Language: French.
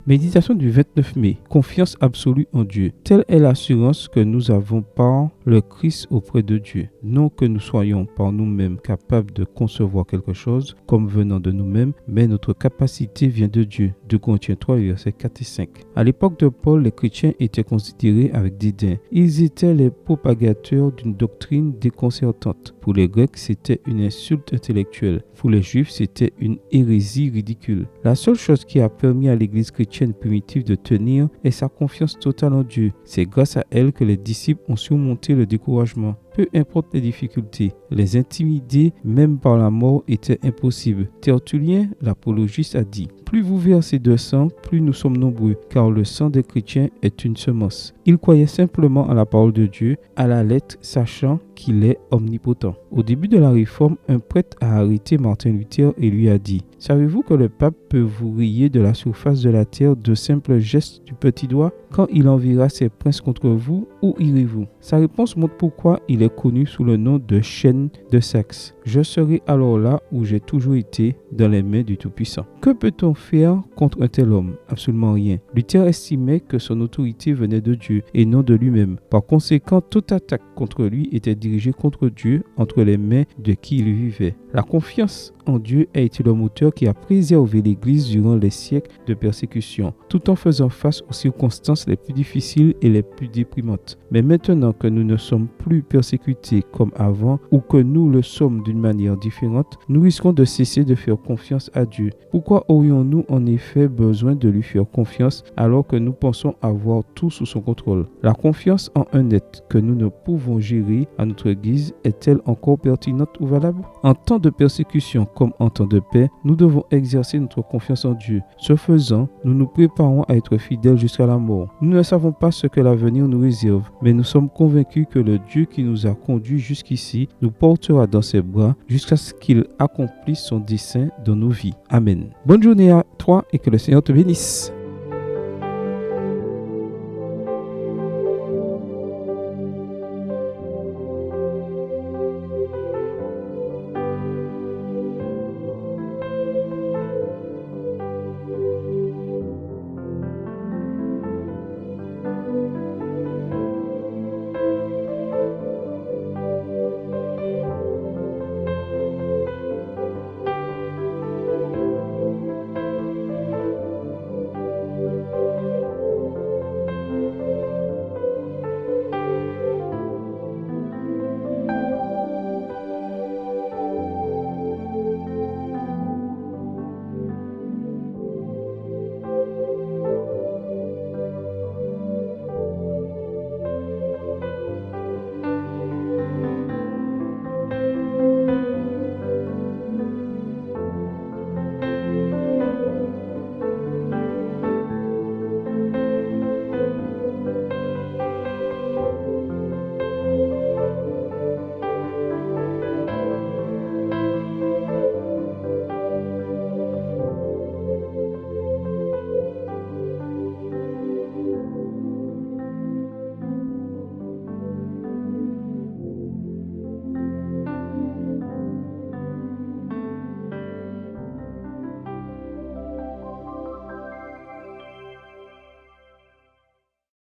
Méditation du 29 mai. Confiance absolue en Dieu. Telle est l'assurance que nous avons par le Christ auprès de Dieu. Non que nous soyons par nous-mêmes capables de concevoir quelque chose comme venant de nous-mêmes, mais notre capacité vient de Dieu. 2 Corinthiens 3, versets 4 et 5. À l'époque de Paul, les chrétiens étaient considérés avec dédain. Ils étaient les propagateurs d'une doctrine déconcertante. Pour les Grecs, c'était une insulte intellectuelle. Pour les Juifs, c'était une hérésie ridicule. La seule chose qui a permis à l'Église chrétienne primitive de tenir est sa confiance totale en Dieu. C'est grâce à elle que les disciples ont surmonté le découragement. Peu importe les difficultés, les intimider, même par la mort, était impossible. Tertullien, l'apologiste, a dit « Plus vous versez de sang, plus nous sommes nombreux, car le sang des chrétiens est une semence. » Il croyait simplement à la parole de Dieu, à la lettre, sachant qu'il est omnipotent. Au début de la Réforme, un prêtre a arrêté Martin Luther et lui a dit « Savez-vous que le pape peut vous rayer de la surface de la terre de simples gestes du petit doigt? Quand il enverra ses princes contre vous, où irez-vous » Sa réponse montre pourquoi il est connu sous le nom de chaîne de Saxe. Je serai alors là où j'ai toujours été, dans les mains du Tout-Puissant. Que peut-on faire contre un tel homme? Absolument rien. Luther estimait que son autorité venait de Dieu et non de lui-même. Par conséquent, toute attaque contre lui était dirigée contre Dieu, entre les mains de qui il vivait. La confiance en Dieu a été le moteur qui a préservé l'Église durant les siècles de persécution, tout en faisant face aux circonstances les plus difficiles et les plus déprimantes. Mais maintenant que nous ne sommes plus persécutés comme avant, ou que nous le sommes d'une manière différente, nous risquons de cesser de faire confiance à Dieu. Pourquoi aurions-nous en effet besoin de lui faire confiance alors que nous pensons avoir tout sous son contrôle? La confiance en un être que nous ne pouvons gérer à notre guise est-elle encore pertinente ou valable? En temps de persécution comme en temps de paix, nous devons exercer notre confiance en Dieu. Ce faisant, nous nous préparons à être fidèles jusqu'à la mort. Nous ne savons pas ce que l'avenir nous réserve, mais nous sommes convaincus que le Dieu qui nous a conduits jusqu'ici nous portera dans ses bras jusqu'à ce qu'il accomplisse son dessein dans nos vies. Amen. Bonne journée à toi et que le Seigneur te bénisse.